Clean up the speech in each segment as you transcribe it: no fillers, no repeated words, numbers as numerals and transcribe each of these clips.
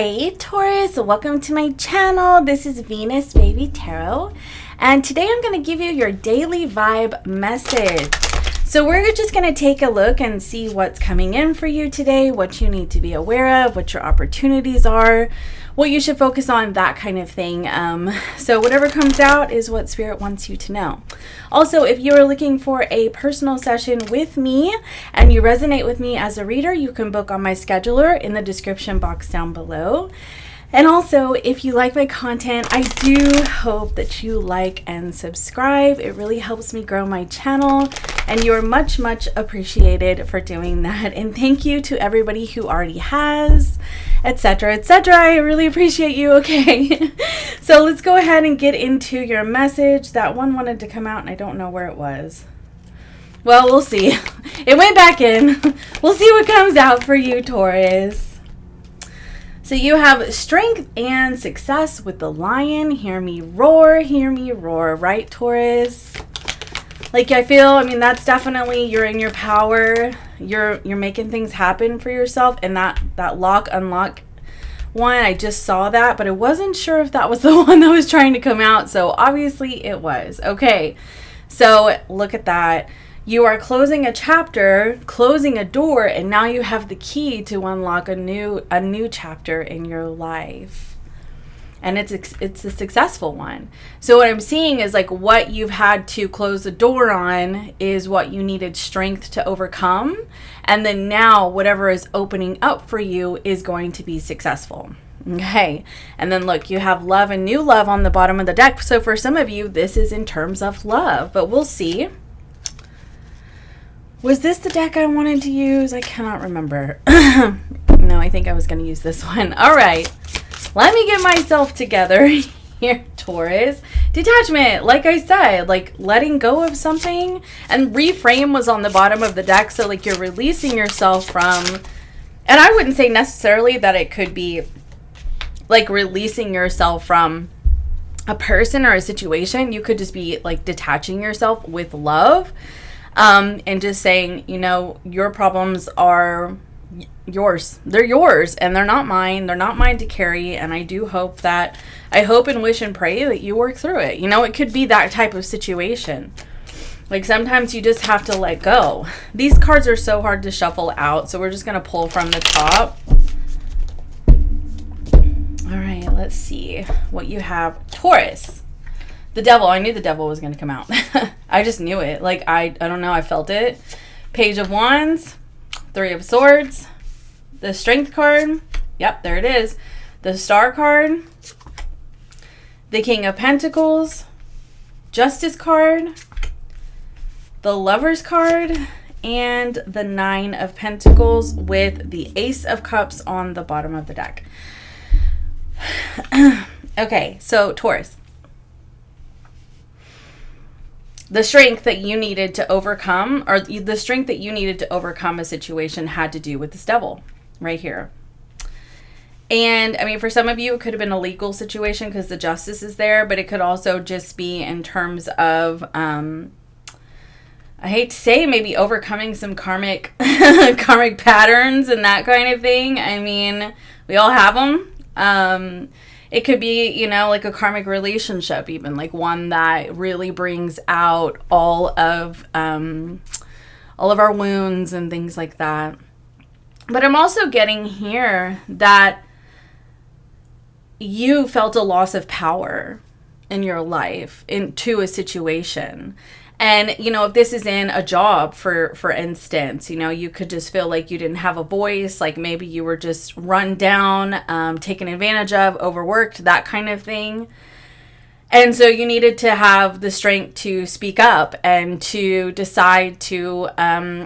Hey Taurus, welcome to my channel. This is Venus Baby Tarot, and today I'm going to give you your daily vibe message. So we're just going to take a look and see what's coming in for you today, what you need to be aware of, what your opportunities are, what you should focus on, that kind of thing. So whatever comes out is what Spirit wants you to know. Also, if you are looking for a personal session with me and you resonate with me as a reader, you can book on my scheduler in the description box down below. And also, if you like my content, I do hope that you like and subscribe. It really helps me grow my channel, and you're much, much appreciated for doing that. And thank you to everybody who already has, etc., etc. I really appreciate you, okay? So let's go ahead and get into your message. That one wanted to come out, and I don't know where it was. Well, we'll see. It went back in. We'll see what comes out for you, Taurus. So you have strength and success with the lion. Hear me roar, right, Taurus? Like, I mean, that's definitely, you're in your power. You're making things happen for yourself. And that lock, unlock one, I just saw that, but I wasn't sure if that was the one that was trying to come out. So obviously it was. Okay, so look at that. You are closing a chapter, closing a door, and now you have the key to unlock a new chapter in your life. And it's a successful one. So what I'm seeing is, like, what you've had to close the door on is what you needed strength to overcome. And then now whatever is opening up for you is going to be successful. Okay. And then look, you have love and new love on the bottom of the deck. So for some of you, this is in terms of love, but we'll see. Was this the deck I wanted to use? I cannot remember. No, I think I was going to use this one. All right. Let me get myself together here, Taurus. Detachment, like I said, like letting go of something. And reframe was on the bottom of the deck. So like you're releasing yourself from, and I wouldn't say necessarily that it could be like releasing yourself from a person or a situation. You could just be like detaching yourself with love. And just saying, you know, your problems are yours. They're yours and they're not mine. They're not mine to carry. And I hope and wish and pray that you work through it. You know, it could be that type of situation. Like sometimes you just have to let go. These cards are so hard to shuffle out. So we're just going to pull from the top. All right, let's see what you have. Taurus. The devil. I knew the devil was going to come out. I just knew it. Like, I don't know. I felt it. Page of Wands. Three of Swords. The Strength card. Yep, there it is. The Star card. The King of Pentacles. Justice card. The Lovers card. And the Nine of Pentacles with the Ace of Cups on the bottom of the deck. Okay, so Taurus. The strength that you needed to overcome, or the strength that you needed to overcome a situation had to do with this devil right here. And I mean, for some of you, it could have been a legal situation because the justice is there, but it could also just be in terms of, I hate to say, maybe overcoming some karmic patterns and that kind of thing. I mean, we all have them. It could be, you know, like a karmic relationship, even like one that really brings out all of our wounds and things like that. But I'm also getting here that you felt a loss of power in your life into a situation. And, you know, if this is in a job, for instance, you know, you could just feel like you didn't have a voice, like maybe you were just run down, taken advantage of, overworked, that kind of thing. And so you needed to have the strength to speak up and to decide to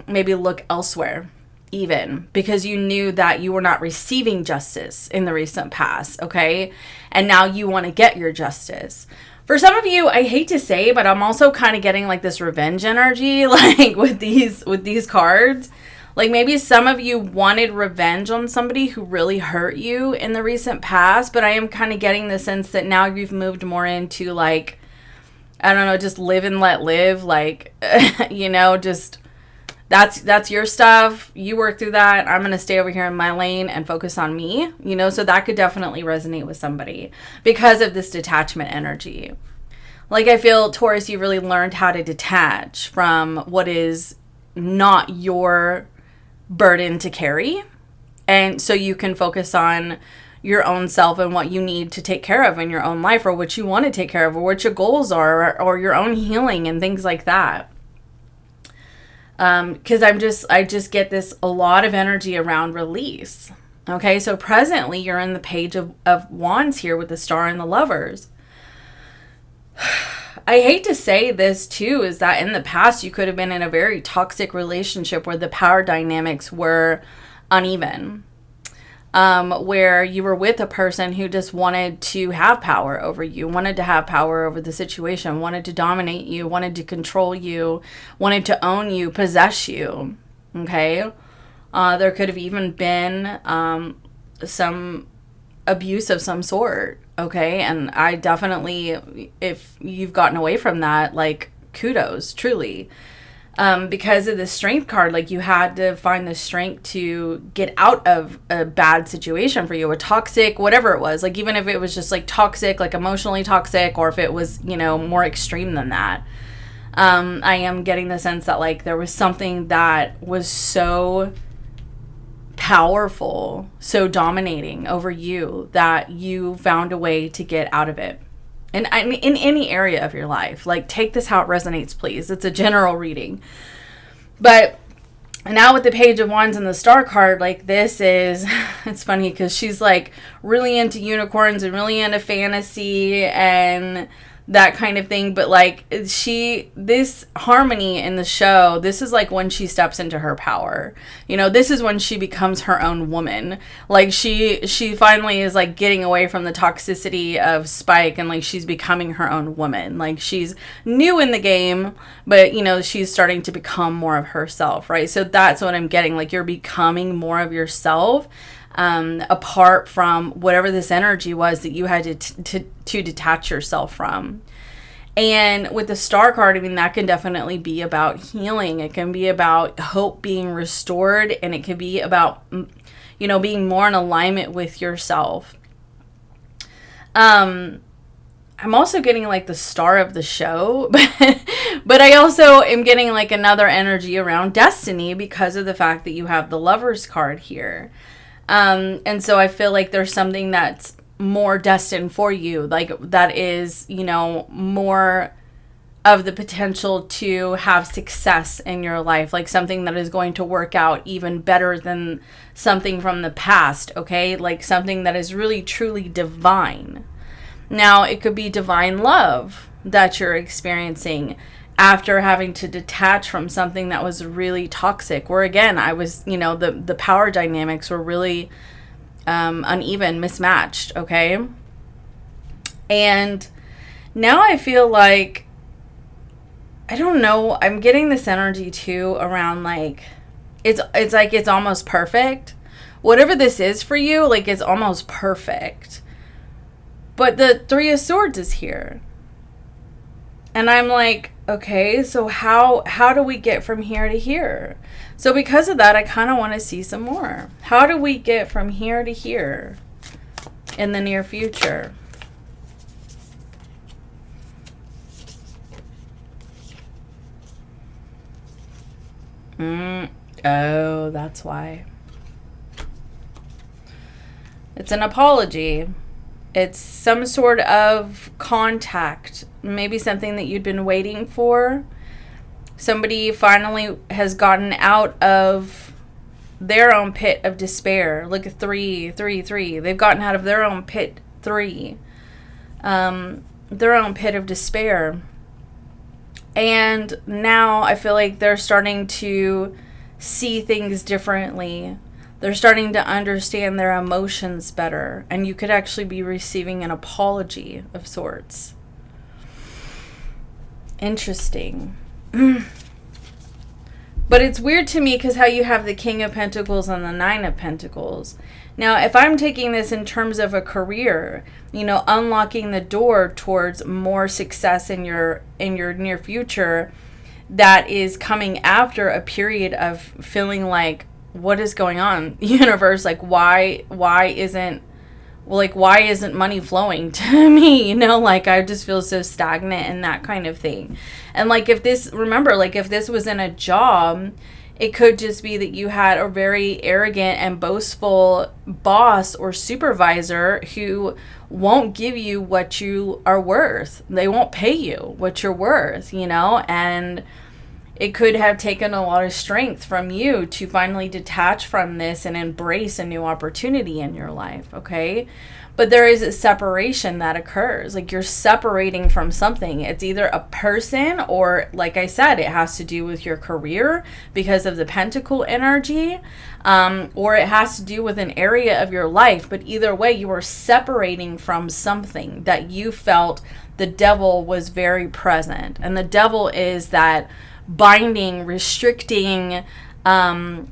maybe look elsewhere, even because you knew that you were not receiving justice in the recent past, okay? And now you want to get your justice. For some of you, I hate to say, but I'm also kind of getting like this revenge energy, like with these cards. Like maybe some of you wanted revenge on somebody who really hurt you in the recent past, but I am kind of getting the sense that now you've moved more into like, I don't know, just live and let live. Like, you know, just that's your stuff. You work through that. I'm going to stay over here in my lane and focus on me, you know? So that could definitely resonate with somebody because of this detachment energy. Like, I feel, Taurus, you really learned how to detach from what is not your burden to carry. And so you can focus on your own self and what you need to take care of in your own life, or what you want to take care of, or what your goals are, or your own healing and things like that. Because I just get this a lot of energy around release. Okay, so presently you're in the Page of Wands here with the Star and the Lovers. I hate to say this too, is that in the past you could have been in a very toxic relationship where the power dynamics were uneven. Where you were with a person who just wanted to have power over you, wanted to have power over the situation, wanted to dominate you, wanted to control you, wanted to own you, possess you. Okay. There could have even been some abuse of some sort. Okay. And I definitely, if you've gotten away from that, like, kudos, truly. Because of the Strength card, like, you had to find the strength to get out of a bad situation for you, a toxic, whatever it was. Like, even if it was just like toxic, like emotionally toxic, or if it was, you know, more extreme than that. I am getting the sense that, like, there was something that was so powerful, so dominating over you, that you found a way to get out of it. And I mean, in any area of your life, like, take this how it resonates, please. It's a general reading. But now with the Page of Wands and the Star card, like, this is, it's funny because she's, like, really into unicorns and really into fantasy and that kind of thing. But, like, this harmony in the show, this is, like, when she steps into her power. You know, this is when she becomes her own woman. Like, she finally is, like, getting away from the toxicity of Spike, and, like, she's becoming her own woman. Like, she's new in the game, but, you know, she's starting to become more of herself, right? So that's what I'm getting. Like, you're becoming more of yourself, apart from whatever this energy was that you had to detach yourself from. And with the Star card, I mean, that can definitely be about healing. It can be about hope being restored, and it can be about, you know, being more in alignment with yourself. I'm also getting, like, the star of the show, but I also am getting, like, another energy around destiny because of the fact that you have the Lovers card here. And so I feel like there's something that's more destined for you, like, that is, you know, more of the potential to have success in your life, like something that is going to work out even better than something from the past, okay? Like, something that is really truly divine. Now, it could be divine love that you're experiencing after having to detach from something that was really toxic, where, again, I was, you know, the power dynamics were really uneven, mismatched, okay? And now I feel like, I don't know, I'm getting this energy too around, like, it's like it's almost perfect. Whatever this is for you, like, it's almost perfect. But the Three of Swords is here. And I'm like, okay, so how do we get from here to here? So because of that, I kind of want to see some more. How do we get from here to here in the near future? Oh, that's why. It's an apology. It's some sort of contact, maybe something that you'd been waiting for. Somebody finally has gotten out of their own pit of despair. Look at 3, 3, 3. They've gotten out of their own pit, 3. Their own pit of despair. And now I feel like they're starting to see things differently. They're starting to understand their emotions better. And you could actually be receiving an apology of sorts. Interesting. But it's weird to me because how you have the King of Pentacles and the Nine of Pentacles. Now, if I'm taking this in terms of a career, you know, unlocking the door towards more success in your near future, that is coming after a period of feeling like, what is going on, universe? Like, why isn't money flowing to me? You know, like, I just feel so stagnant and that kind of thing. And like, if this was in a job, it could just be that you had a very arrogant and boastful boss or supervisor who won't give you what you are worth. They won't pay you what you're worth, you know? And it could have taken a lot of strength from you to finally detach from this and embrace a new opportunity in your life, okay? But there is a separation that occurs. Like, you're separating from something. It's either a person, or, like I said, it has to do with your career because of the pentacle energy, or it has to do with an area of your life. But either way, you are separating from something that you felt the devil was very present. And the devil is that binding, restricting, and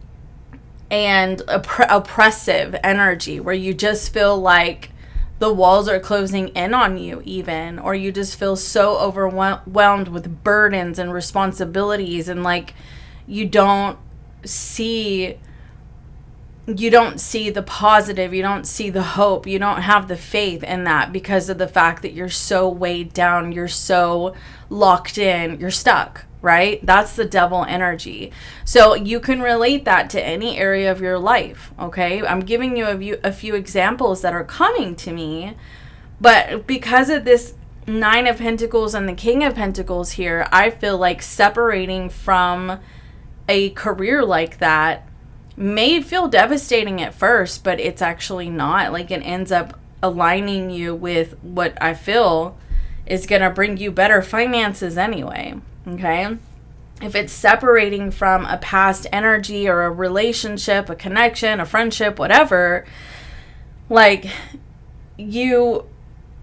oppressive energy where you just feel like the walls are closing in on you even, or you just feel so overwhelmed with burdens and responsibilities, and like you don't see the positive, you don't see the hope, you don't have the faith in that because of the fact that you're so weighed down, you're so locked in, you're stuck. Right? That's the devil energy. So you can relate that to any area of your life, okay? I'm giving you a few examples that are coming to me, but because of this Nine of Pentacles and the King of Pentacles here, I feel like separating from a career like that may feel devastating at first, but it's actually not. Like, it ends up aligning you with what I feel is going to bring you better finances anyway. Okay, if it's separating from a past energy or a relationship, a connection, a friendship, whatever, like you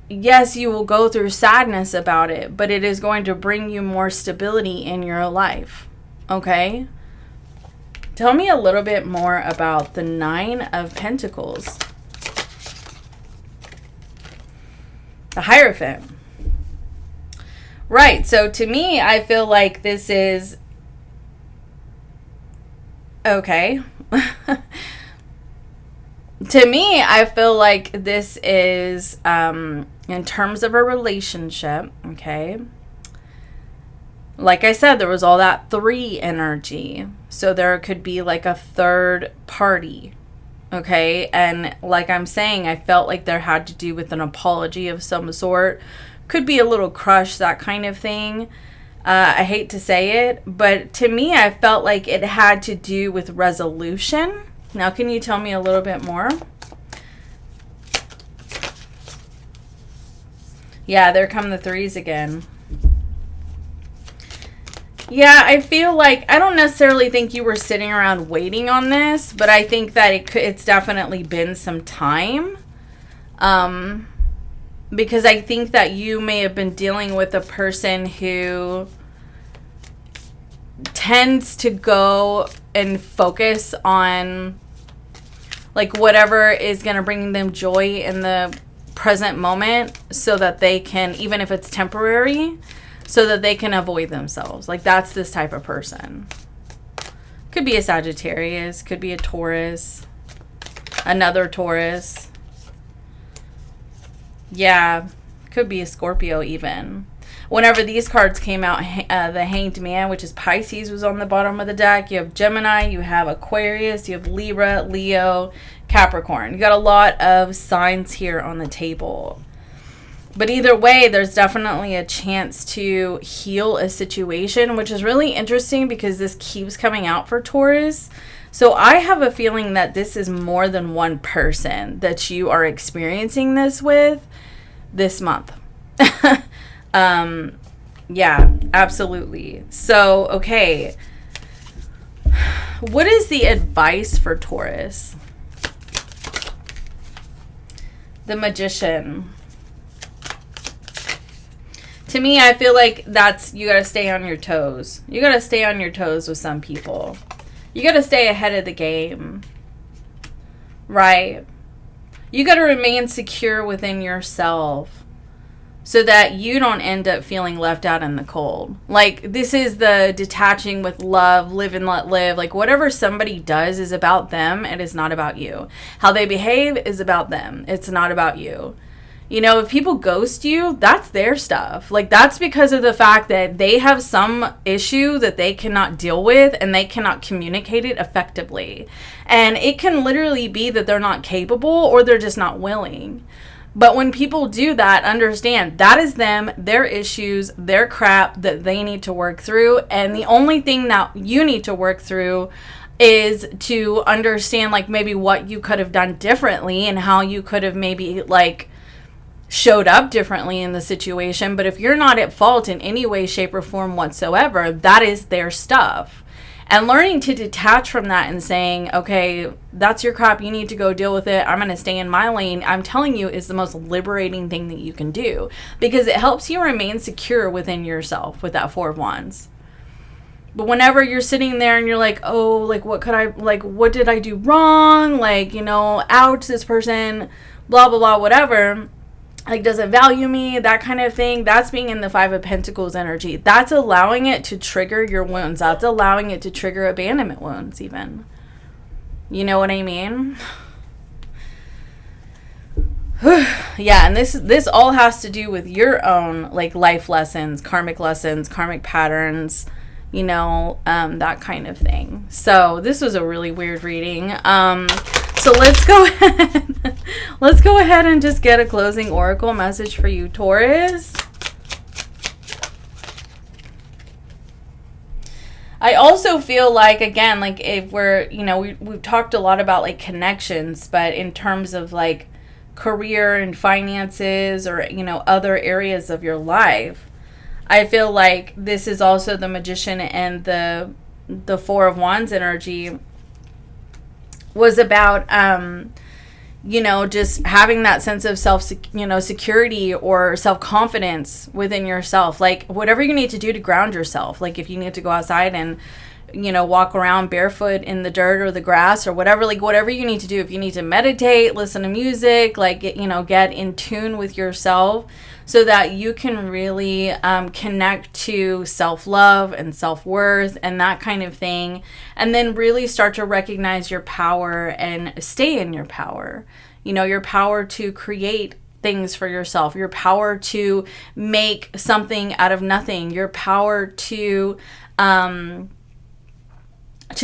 will go through sadness about it, but it is going to bring you more stability in your life. Okay, tell me a little bit more about the Nine of Pentacles, the Hierophant. Right, so to me, I feel like this is, okay. To me, I feel like this is, in terms of a relationship, okay. Like I said, there was all that 3 energy. So there could be like a third party, okay. And like I'm saying, I felt like there had to do with an apology of some sort. Could be a little crush, that kind of thing. I hate to say it, but to me, I felt like it had to do with resolution. Now, can you tell me a little bit more? Yeah, there come the 3s again. Yeah, I feel like, I don't necessarily think you were sitting around waiting on this, but I think that it's definitely been some time. Because I think that you may have been dealing with a person who tends to go and focus on like whatever is going to bring them joy in the present moment, so that they can, even if it's temporary, so that they can avoid themselves. Like, that's this type of person. Could be a Sagittarius, could be a Taurus, another Taurus. Yeah, could be a Scorpio even. Whenever these cards came out, the Hanged Man, which is Pisces, was on the bottom of the deck. You have Gemini, you have Aquarius, you have Libra, Leo, Capricorn. You got a lot of signs here on the table. But either way, there's definitely a chance to heal a situation, which is really interesting because this keeps coming out for Taurus. So I have a feeling that this is more than one person that you are experiencing this with this month. Yeah, absolutely. So, okay. What is the advice for Taurus? The Magician. To me, I feel like that's, you got to stay on your toes. You got to stay on your toes with some people. You got to stay ahead of the game. Right? You got to remain secure within yourself. so that you don't end up feeling left out in the cold. Like, this is the detaching with love, live and let live. Like, whatever somebody does is about them. It is not about you. How they behave is about them. It's not about you. You know, if people ghost you, that's their stuff. Like, that's because of the fact that they have some issue that they cannot deal with and they cannot communicate it effectively. And it can literally be that they're not capable or they're just not willing. But when people do that, understand that is them, their issues, their crap that they need to work through. And the only thing that you need to work through is to understand, like, maybe what you could have done differently and how you could have maybe, like, showed up differently in the situation. But if you're not at fault in any way, shape, or form whatsoever, that is their stuff. And learning to detach from that and saying, okay, that's your crap, you need to go deal with it, I'm going to stay in my lane, I'm telling you, is the most liberating thing that you can do. Because it helps you remain secure within yourself with that Four of Wands. But whenever you're sitting there and you're like, oh, like, what did I do wrong? Like, you know, ouch, this person, blah, blah, blah, whatever. Like, doesn't value me, that kind of thing. That's being in the Five of Pentacles energy. That's allowing it to trigger your wounds. That's allowing it to trigger abandonment wounds, even. You know what I mean? Yeah, and this all has to do with your own, like, life lessons, karmic patterns, you know, that kind of thing. So this was a really weird reading. So let's go ahead. Let's go ahead and just get a closing oracle message for you, Taurus. I also feel like, again, like, if we're, you know, we've talked a lot about, like, connections, but in terms of, like, career and finances or, you know, other areas of your life, I feel like this is also the Magician and the Four of Wands energy was about, you know, just having that sense of security or self-confidence within yourself. Like, whatever you need to do to ground yourself. Like, if you need to go outside and, you know, walk around barefoot in the dirt or the grass or whatever, like, whatever you need to do. If you need to meditate, listen to music, like, get in tune with yourself so that you can really connect to self-love and self-worth and that kind of thing. And then really start to recognize your power and stay in your power. You know, your power to create things for yourself, your power to make something out of nothing, your power to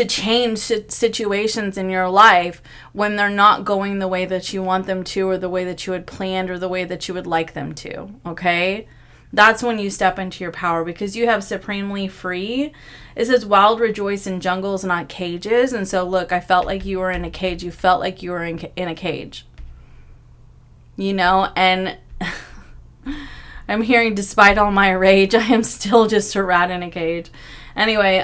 change situations in your life when they're not going the way that you want them to or the way that you had planned or the way that you would like them to, okay? That's when you step into your power because you have supremely free. It says wild rejoice in jungles, not cages. And so, look, I felt like you were in a cage. You felt like you were in a cage. You know, and I'm hearing, despite all my rage, I am still just a rat in a cage. Anyway,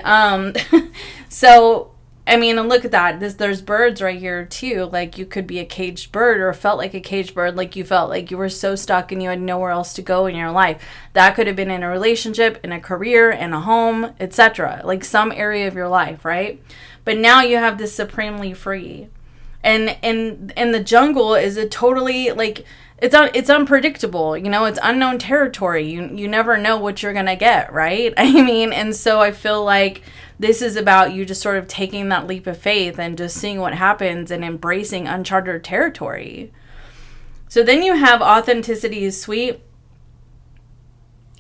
so, I mean, and look at that. There's birds right here, too. Like, you could be a caged bird or felt like a caged bird. Like, you felt like you were so stuck and you had nowhere else to go in your life. That could have been in a relationship, in a career, in a home, etc. Like, some area of your life, right? But now you have this supremely free. And the jungle is a totally, like, it's unpredictable, you know, it's unknown territory. You never know what you're going to get, right? I mean, and so I feel like this is about you just sort of taking that leap of faith and just seeing what happens and embracing uncharted territory. So then you have authenticity is sweet.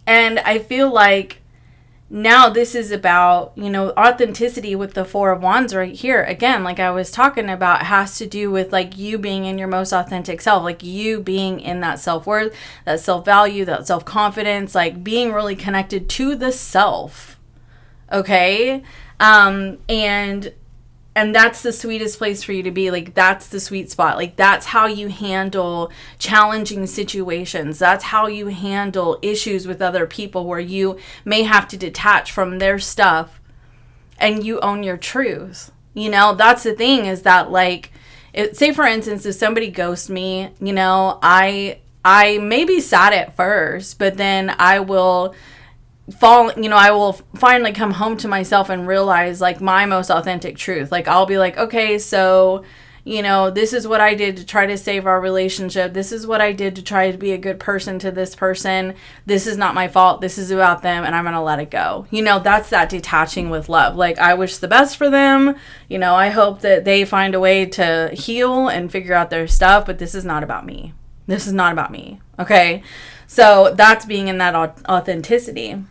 And I feel like now this is about, you know, authenticity with the Four of Wands right here. Again, like I was talking about, has to do with like you being in your most authentic self, like you being in that self-worth, that self-value, that self-confidence, like being really connected to the self. Okay? And that's the sweetest place for you to be. Like, that's the sweet spot. Like, that's how you handle challenging situations. That's how you handle issues with other people where you may have to detach from their stuff and you own your truth. You know, that's the thing is that, like, say, for instance, if somebody ghosts me, you know, I may be sad at first, but then I will I will finally come home to myself and realize like my most authentic truth. Like I'll be like, okay, so, you know, this is what I did to try to save our relationship. This is what I did to try to be a good person to this person. This is not my fault. This is about them, and I'm going to let it go. You know, that's that detaching with love. Like, I wish the best for them. You know, I hope that they find a way to heal and figure out their stuff, but this is not about me. This is not about me. Okay? So that's being in that authenticity.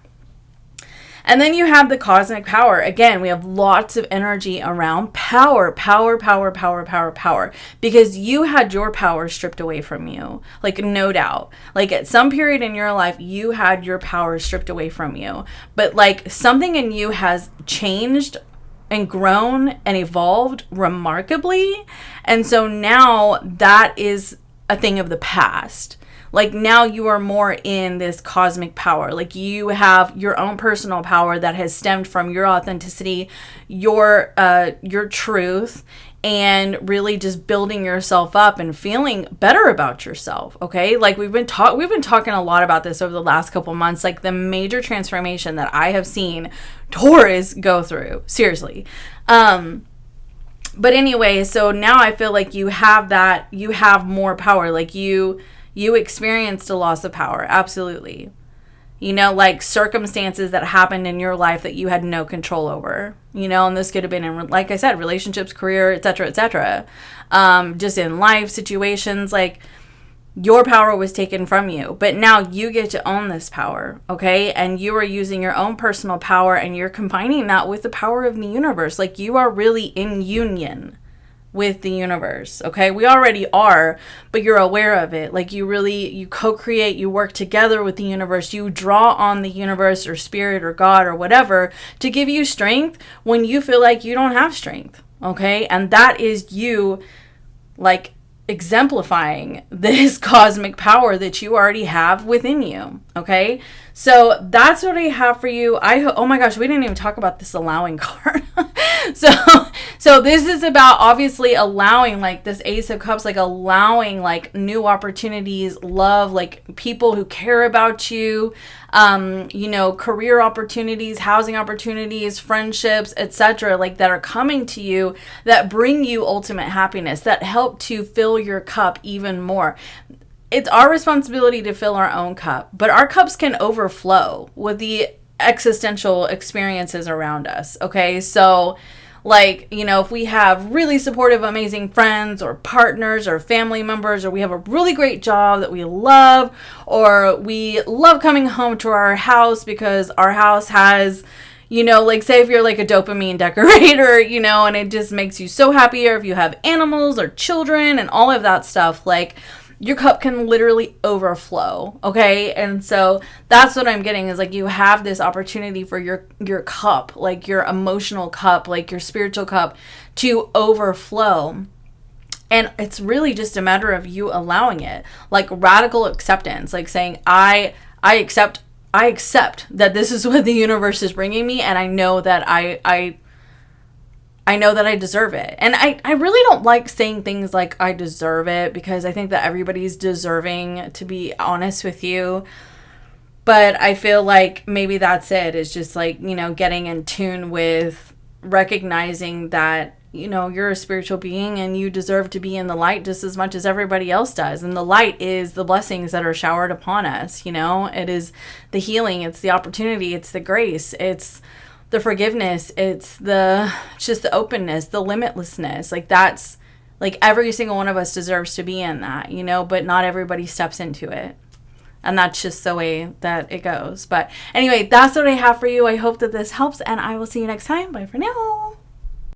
And then you have the cosmic power. Again, we have lots of energy around power, because you had your power stripped away from you. Like, no doubt. Like, at some period in your life, you had your power stripped away from you. But, like, something in you has changed and grown and evolved remarkably. And so now that is a thing of the past. Like, now you are more in this cosmic power. Like, you have your own personal power that has stemmed from your authenticity, your truth, and really just building yourself up and feeling better about yourself. Okay? Like, we've been talking a lot about this over the last couple months, like the major transformation that I have seen Taurus go through. Seriously. But anyway, so now I feel like you have more power. Like, you experienced a loss of power. Absolutely. You know, like circumstances that happened in your life that you had no control over, you know, and this could have been in, like I said, relationships, career, etc. Just in life situations, like your power was taken from you, but now you get to own this power. Okay. And you are using your own personal power, and you're combining that with the power of the universe. Like, you are really in union with the universe. Okay. We already are, but you're aware of it. Like, you co-create, you work together with the universe, you draw on the universe or spirit or God or whatever to give you strength when you feel like you don't have strength. Okay. And that is you, like, exemplifying this cosmic power that you already have within you. Okay. So that's what I have for you. Oh my gosh, we didn't even talk about this allowing card. So this is about obviously allowing, like, this Ace of Cups, like allowing like new opportunities, love, like people who care about you, you know, career opportunities, housing opportunities, friendships, etc., like that are coming to you that bring you ultimate happiness, that help to fill your cup even more. It's our responsibility to fill our own cup, but our cups can overflow with the existential experiences around us. Okay. So, like, you know, if we have really supportive, amazing friends or partners or family members, or we have a really great job that we love, or we love coming home to our house because our house has, you know, like, say if you're like a dopamine decorator, you know, and it just makes you so happy, or if you have animals or children and all of that stuff, like, your cup can literally overflow. Okay. And so that's what I'm getting, is like, you have this opportunity for your cup, like your emotional cup, like your spiritual cup, to overflow. And it's really just a matter of you allowing it, like radical acceptance, like saying, I accept that this is what the universe is bringing me. And I know that I know that I deserve it. And I really don't like saying things like I deserve it, because I think that everybody's deserving, to be honest with you. But I feel like maybe that's it. It's just like, you know, getting in tune with recognizing that, you know, you're a spiritual being and you deserve to be in the light just as much as everybody else does. And the light is the blessings that are showered upon us. You know, it is the healing. It's the opportunity. It's the grace. It's the forgiveness, it's just the openness, the limitlessness. Like, that's, like, every single one of us deserves to be in that, you know, but not everybody steps into it. And that's just the way that it goes. But anyway, that's what I have for you. I hope that this helps, and I will see you next time. Bye for now.